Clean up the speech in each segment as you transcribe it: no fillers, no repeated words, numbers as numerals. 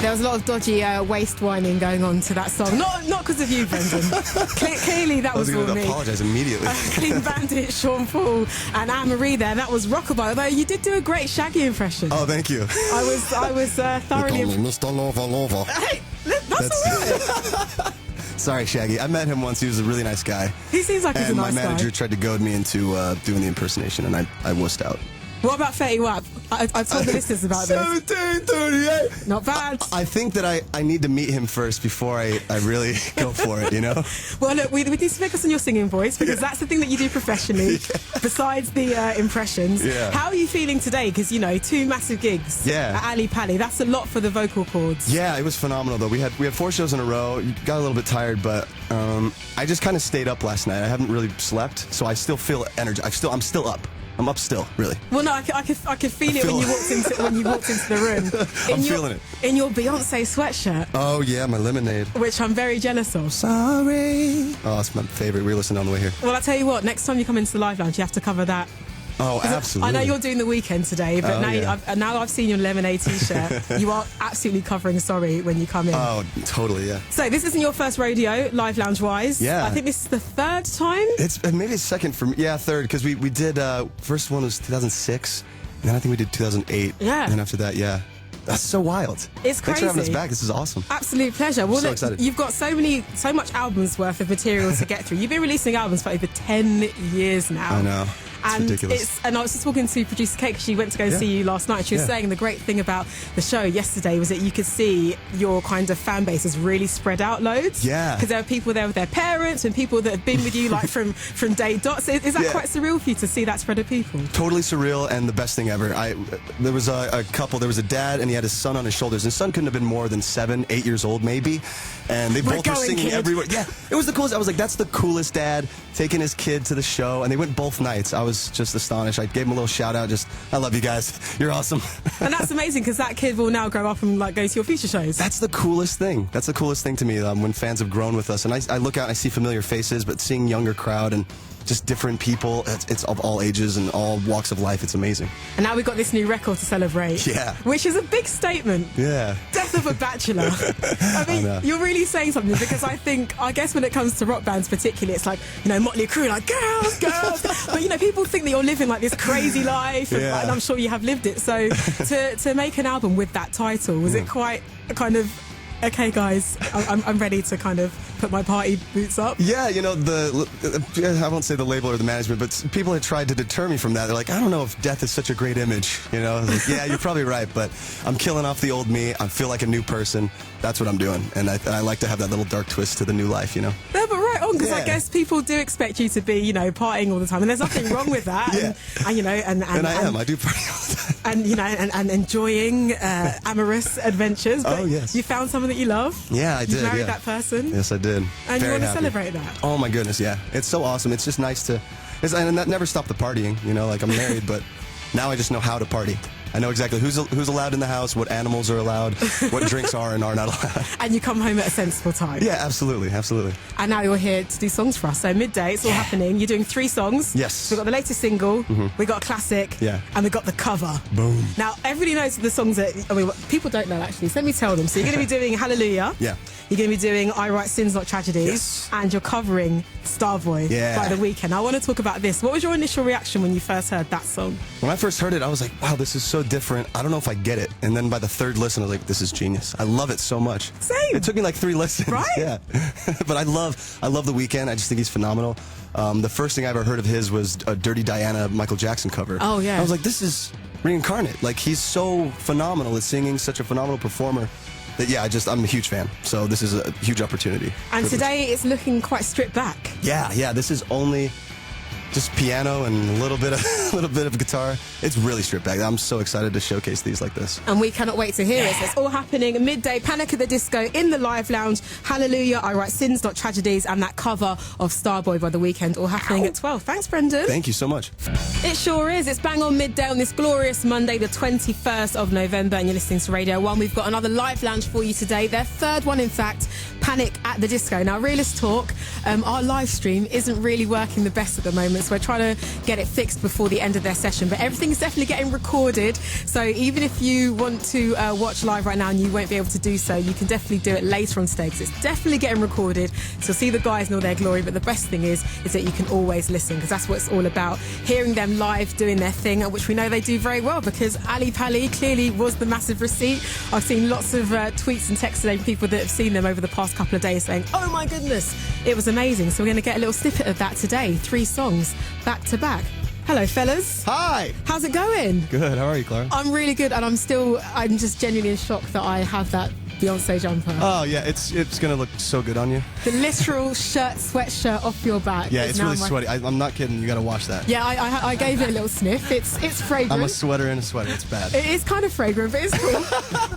There was a lot of dodgy waist whining going on to that song. Not because of you, Brendon. Clearly that was all me. I was going to apologise immediately. Clean Bandit, Sean Paul, and Anne-Marie there. That was Rockabye. Although you did do a great Shaggy impression. Oh, thank you. I was thoroughly impressed. Mr. Lova. Hey, that's all right. Sorry, Shaggy. I met him once. He was a really nice guy. He seems like he's a nice guy. And my manager tried to goad me into doing the impersonation, and I wussed out. What about Fetty Wap? I've told the listeners about this. 1738. Not bad. I think that I need to meet him first before I really go for it, you know? Well, look, we need to focus on your singing voice because that's the thing that you do professionally, besides the impressions. Yeah. How are you feeling today? Because, 2 massive gigs at Ali Pali. That's a lot for the vocal cords. Yeah, it was phenomenal, though. We had 4 shows in a row. Got a little bit tired, but I just kind of stayed up last night. I haven't really slept, so I still feel energy. I'm still up. I'm up still, really. Well, no, I could feel it when you walked into the room. I'm feeling it. In your Beyonce sweatshirt. Oh, yeah, my lemonade. Which I'm very jealous of. Sorry. Oh, it's my favorite. We were listening on the way here. Well, I'll tell you what, next time you come into the Live Lounge, you have to cover that. Oh, absolutely. I know you're doing the weekend today, but now I've seen your lemonade T-shirt. You are absolutely covering Sorry when you come in. Oh, totally, yeah. So this isn't your first rodeo, Live Lounge-wise. Yeah. I think this is the 3rd time? Maybe it's second for me. Yeah, 3rd, because we did, first one was 2006, and then I think we did 2008. Yeah. And after that, yeah. That's so wild. It's crazy. Thanks for having us back. This is awesome. Absolute pleasure. Well, so excited. You've got so much albums worth of material to get through. You've been releasing albums for over 10 years now. I know. It's ridiculous. And I was just talking to producer Kate, because she went to go and see you last night, and she was saying the great thing about the show yesterday was that you could see your kind of fan base is really spread out loads. Yeah. Because there are people there with their parents and people that have been with you like from day dot. So is that quite surreal for you to see that spread of people? Totally surreal, and the best thing ever. There was a couple, there was a dad, and he had his son on his shoulders. His son couldn't have been more than 7, 8 years old, maybe. And they both were singing everywhere. Yeah, it was the coolest. I was like, that's the coolest dad taking his kid to the show. And they went both nights. I was just astonished. I gave him a little shout out. I love you guys. You're awesome. And that's amazing, because that kid will now grow up and go to your feature shows. That's the coolest thing. That's the coolest thing to me, when fans have grown with us. And I look out and I see familiar faces, but seeing younger crowd and just different people. It's of all ages and all walks of life. It's amazing. And now we've got this new record to celebrate. Yeah. Which is a big statement. Yeah. Death of a Bachelor. I mean, you're really saying something, because I guess when it comes to rock bands particularly, it's like, Motley Crue, like, girls. But, people think that you're living like this crazy life. Yeah. And I'm sure you have lived it. So to make an album with that title, was it quite a kind of, okay, guys, I'm ready to kind of put my party boots up? Yeah, I won't say the label or the management, but people had tried to deter me from that. They're like, I don't know if death is such a great image. I was like, yeah, you're probably right, but I'm killing off the old me. I feel like a new person. That's what I'm doing. And I like to have that little dark twist to the new life, No, but right on, because I guess people do expect you to be, partying all the time, and there's nothing wrong with that. Yeah. And I am. I do party all the time. And enjoying amorous adventures. But oh, yes. You found someone that you love. Yeah, I did. You married that person. Yes, I did. And Very you want to happy. celebrate that. Oh my goodness, yeah. It's so awesome. It's just nice to, and that never stopped the partying. I'm married, but now I just know how to party. I know exactly who's allowed in the house, what animals are allowed, what drinks are and are not allowed. And you come home at a sensible time. Yeah, absolutely. And now you're here to do songs for us. So midday, it's all happening. You're doing 3 songs. Yes. So we've got the latest single, we got a classic, and we got the cover. Boom. Now, everybody knows the songs that, people don't know actually, so let me tell them. So you're going to be doing Hallelujah. Yeah. You're going to be doing I Write Sins Not Tragedies. Yes. And you're covering Starboy by The Weeknd. I want to talk about this. What was your initial reaction when you first heard that song? When I first heard it, I was like, wow, this is so different. I don't know if I get it. And then by the 3rd listen, I was like, this is genius. I love it so much. Same. It took me like 3 listens. Right? Yeah. But I love The Weeknd. I just think he's phenomenal. The first thing I ever heard of his was a Dirty Diana Michael Jackson cover. Oh, yeah. I was like, this is reincarnate. Like, he's so phenomenal at singing, such a phenomenal performer. That, I'm a huge fan. So this is a huge opportunity. And today it's looking quite stripped back. Yeah. This is only just piano and a little bit of guitar. It's really stripped back. I'm so excited to showcase these like this. And we cannot wait to hear it. So it's all happening midday, Panic at the Disco in the Live Lounge. Hallelujah, I Write Sins Not Tragedies, and that cover of Starboy by The Weeknd, all happening at 12. Thanks, Brendon. Thank you so much. It sure is. It's bang on midday on this glorious Monday, the 21st of November, and you're listening to Radio 1. We've got another Live Lounge for you today. Their 3rd one, in fact. Panic at the Disco. Now, realist talk, our live stream isn't really working the best at the moment, so we're trying to get it fixed before the end of their session. But everything is definitely getting recorded, so even if you want to watch live right now and you won't be able to do so, you can definitely do it later on today, because it's definitely getting recorded. So see the guys in all their glory, but the best thing is that you can always listen, because that's what it's all about. Hearing them live doing their thing, which we know they do very well, because Ali Pali clearly was the massive receipt. I've seen lots of tweets and texts today from people that have seen them over the past couple of days saying, oh my goodness, it was amazing. So we're going to get a little snippet of that today. 3 songs back to back. Hello, fellas. Hi. How's it going? Good. How are you, Clara? I'm really good, and I'm just genuinely in shock that I have that Beyonce jumper. Oh, yeah, it's going to look so good on you. The literal sweatshirt off your back. Yeah, it's really sweaty. I'm not kidding. You got to wash that. Yeah, I gave it a little sniff. It's fragrant. I'm a sweater in a sweater. It's bad. It is kind of fragrant, but it's cool.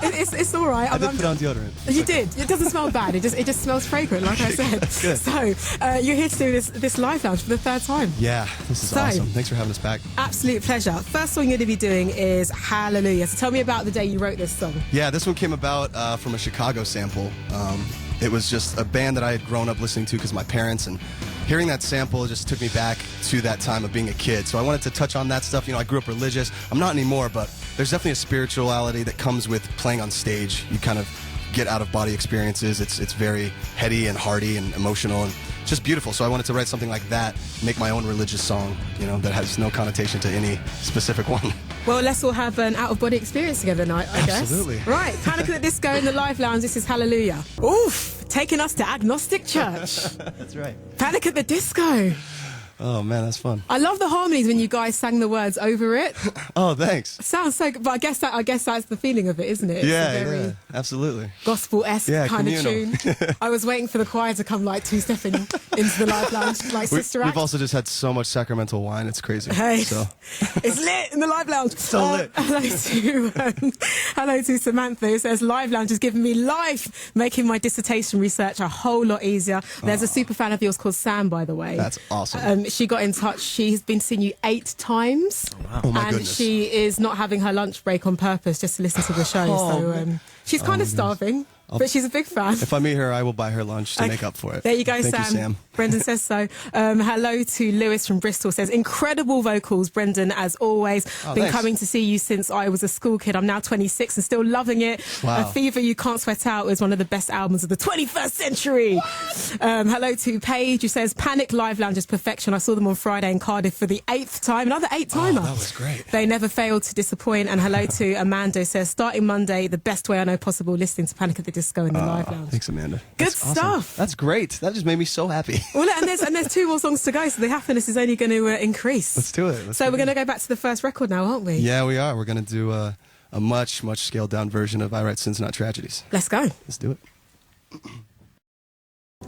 it's all right. I did put on deodorant. You did. It doesn't smell bad. It just smells fragrant, like I said. Good. So you're here to do this live lounge for the 3rd time. Yeah, this is awesome. Thanks for having us back. Absolute pleasure. First song you're going to be doing is Hallelujah. So tell me about the day you wrote this song. Yeah, this one came about from a Chicago sample. It was just a band that I had grown up listening to because of my parents, and hearing that sample just took me back to that time of being a kid. So I wanted to touch on that stuff. You know, I grew up religious. I'm not anymore, but there's definitely a spirituality that comes with playing on stage. You kind of get out-of-body experiences. It's very heady and hearty and emotional, and just beautiful. So I wanted to write something like that, make my own religious song, you know, that has no connotation to any specific one. Well, let's all have an out-of-body experience together tonight, I guess. Absolutely. Right, Panic at the Disco in the live lounge. This is Hallelujah. Oof, taking us to Agnostic Church. That's right. Panic at the Disco. Oh, man, that's fun. I love the harmonies when you guys sang the words over it. Oh, thanks. Sounds so good, but I guess that's the feeling of it, isn't it? It's yeah, absolutely. Gospel-esque kind of tune. I was waiting for the choir to come like 2-stepping into the live lounge, like Sister Act. We've also just had so much sacramental wine, it's crazy. Hey, so. It's lit in the live lounge. So lit. Hello to Samantha, who says, live lounge has given me life, making my dissertation research a whole lot easier. There's a super fan of yours called Sam, by the way. That's awesome. She got in touch. She's been seeing you 8 times. Oh, wow. Oh, my and goodness. she is not having her lunch break on purpose just to listen to the show. So she's kind of starving. But she's a big fan. If I meet her, I will buy her lunch to make up for it. There you go, Thank you, Sam. Brendon says so. Hello to Lewis from Bristol, says, incredible vocals, Brendon, as always. Been coming to see you since I was a school kid. I'm now 26 and still loving it. Wow. Fever You Can't Sweat Out is one of the best albums of the 21st century. Hello to Paige, who says, Panic Live Lounge is perfection. I saw them on Friday in Cardiff for the 8th time. Another 8-timer. Oh, that was great. They never failed to disappoint. And hello to Amanda, who says, starting Monday, the best way I know possible, listening to Panic at the Disco in the live lounge. Thanks, Amanda. Good That's stuff. Awesome. That's great. That just made me so happy. Well, and there's 2 more songs to go, so the happiness is only going to increase. Let's do it. So we're going to go back to the first record now, aren't we? Yeah, we are. We're going to do a much scaled down version of I Write Sins, Not Tragedies. Let's go. Let's do it.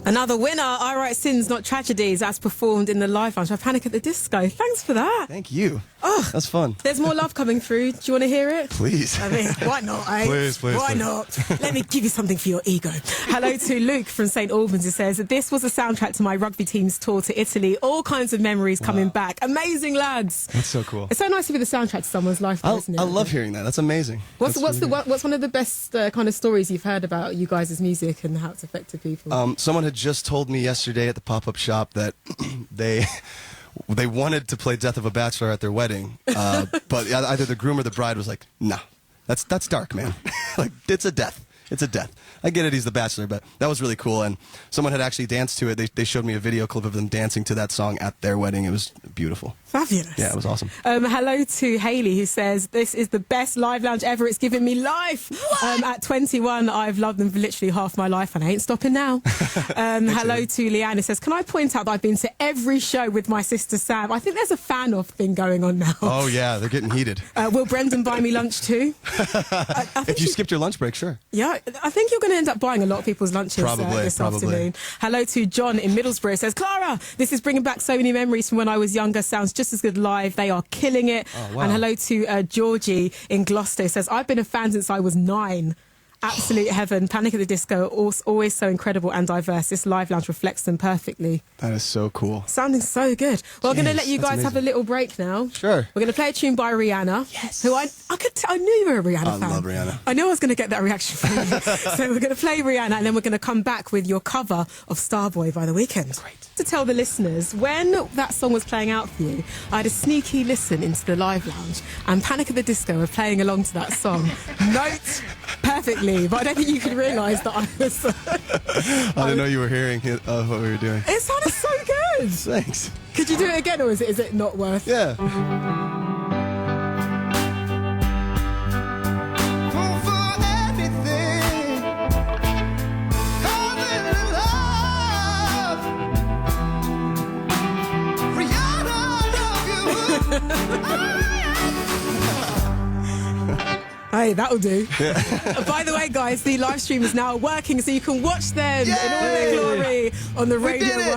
Another winner, I Write Sins, Not Tragedies, as performed in the live lounge by Panic at the Disco. Thanks for that. Thank you. Oh, that's fun. There's more love coming through. Do you want to hear it? Please. I mean, why not, eh? Please. Why not? Let me give you something for your ego. Hello to Luke from St Albans, who says, this was a soundtrack to my rugby team's tour to Italy. All kinds of memories coming back. Amazing, lads. That's so cool. It's so nice to be the soundtrack to someone's life, isn't it? I love hearing that. That's amazing. What's one of the best kind of stories you've heard about you guys' music and how it's affected people? Someone had just told me yesterday at the pop-up shop that they wanted to play Death of a Bachelor at their wedding, but either the groom or the bride was like, nah, that's dark, man. Like, it's a death. It's a death. I get it, he's the bachelor, but that was really cool. And someone had actually danced to it. They showed me a video clip of them dancing to that song at their wedding. It was beautiful. Fabulous. Yeah, it was awesome. Hello to Hayley, who says, this is the best live lounge ever. It's given me life. At 21, I've loved them for literally half my life, and I ain't stopping now. Hello to Leanne, who says, can I point out that I've been to every show with my sister Sam? I think there's a fan-off thing going on now. Oh, yeah, they're getting heated. Will Brendon buy me lunch too? If you skipped your lunch break, sure. Yeah, I think you're going to end up buying a lot of people's lunches this afternoon. Hello to John in Middlesbrough, who says, Clara, this is bringing back so many memories from when I was younger. Sounds just as good live. They are killing it. Oh, wow. And hello to Georgie in Gloucester, who says, I've been a fan since I was 9. Absolute heaven. Panic at the Disco, always so incredible and diverse. This live lounge reflects them perfectly. That is so cool. Sounding so good. Well, I'm going to let you guys have a little break now. Sure. We're going to play a tune by Rihanna. Yes. Who I knew you were a Rihanna fan. I love Rihanna. I knew I was going to get that reaction from you. So we're going to play Rihanna and then we're going to come back with your cover of Starboy by The Weeknd. Great. To tell the listeners, when that song was playing out for you, I had a sneaky listen into the live lounge and Panic at the Disco were playing along to that song. Note perfectly, but I don't think you could realise that I was... I didn't know you were hearing what we were doing. It sounded so good. Thanks. Could you do it again or is it not worth? Yeah. Hey, that'll do. By the way, guys, the live stream is now working, so you can watch them in all their glory on the Radio 1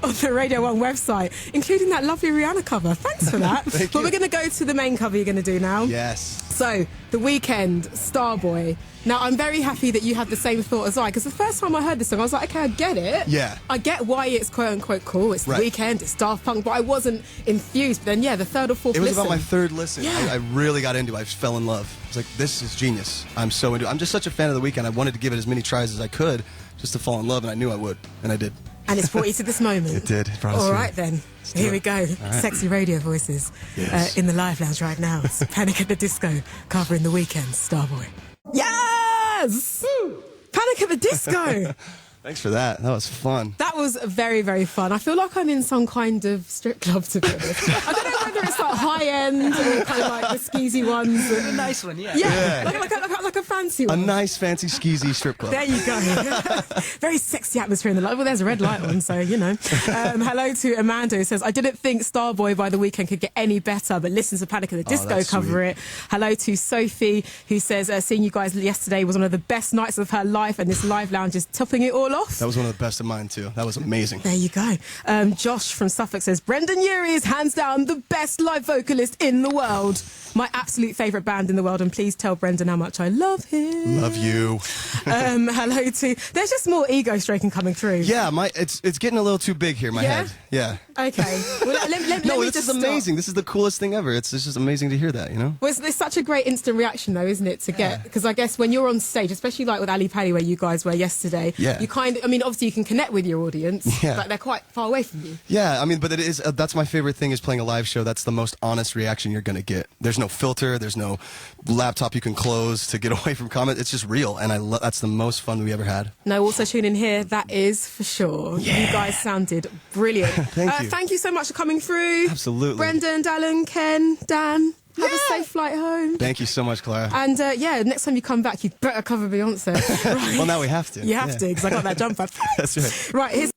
on the Radio 1 website, including that lovely Rihanna cover. Thanks for that. But we're going to go to the main cover you're going to do now. Yes. So, The Weeknd, Starboy. Now, I'm very happy that you had the same thought as I, because the first time I heard this song, I was like, okay, I get it. Yeah. I get why it's quote-unquote cool. It's The Weeknd, it's Daft Punk, but I wasn't enthused. But then, yeah, the third or fourth listen. It was about my third listen. Yeah. I really got into it. I just fell in love. I was like, this is genius. I'm so into it. I'm just such a fan of The Weeknd. I wanted to give it as many tries as I could just to fall in love, and I knew I would, and I did. And it's brought you to this moment. It did. It brought us All here. right, then. Here we go. Right. Sexy radio voices in the live lounge right now. It's Panic at the Disco covering The Weeknd, Starboy. Yes! Woo! Panic at the Disco! Thanks for that. That was fun. That was very, very fun. I feel like I'm in some kind of strip club, to be honest. I don't know whether it's like high-end or kind of like the skeezy ones. A nice one, yeah. Yeah, like a fancy one. A nice, fancy, skeezy strip club. There you go. Very sexy atmosphere in the light. Well, there's a red light on, so, you know. Hello to Amanda, who says, I didn't think Starboy by The Weeknd could get any better, but listen to Panic at the Disco cover it. Hello to Sophie, who says, seeing you guys yesterday was one of the best nights of her life, and this live lounge is topping it all off. That was one of the best of mine, too. That was amazing. There you go. Josh from Suffolk says, Brendon Urie is hands down the best live vocalist in the world. My absolute favourite band in the world, and please tell Brendon how much I love him. Love you. Hello to... There's just more ego stroking coming through. Yeah, it's getting a little too big here in my head. Yeah. Okay. Well, let no, me this just is amazing. This is the coolest thing ever. It's just amazing to hear that, you know? Well, it's such a great instant reaction, though, isn't it, to get... Because I guess when you're on stage, especially like with Ali Pali, where you guys were yesterday, you kind of... I mean, obviously you can connect with your audience, but they're quite far away from you. Yeah, I mean, but it is... that's my favorite thing, is playing a live show. That's the most honest reaction you're going to get. There's no filter. There's no laptop you can close to get away from comment. It's just real, and that's the most fun we ever had. No, also tune in here. That is for sure. Yeah. You guys sounded brilliant. Thank you. Thank you so much for coming through. Absolutely. Brendon, Dallin, Ken, Dan. Have a safe flight home. Thank you so much, Clara. And next time you come back, you better cover Beyonce. Right. Well, now we have to. You have to, because I got that jumper. That's right. Right, here's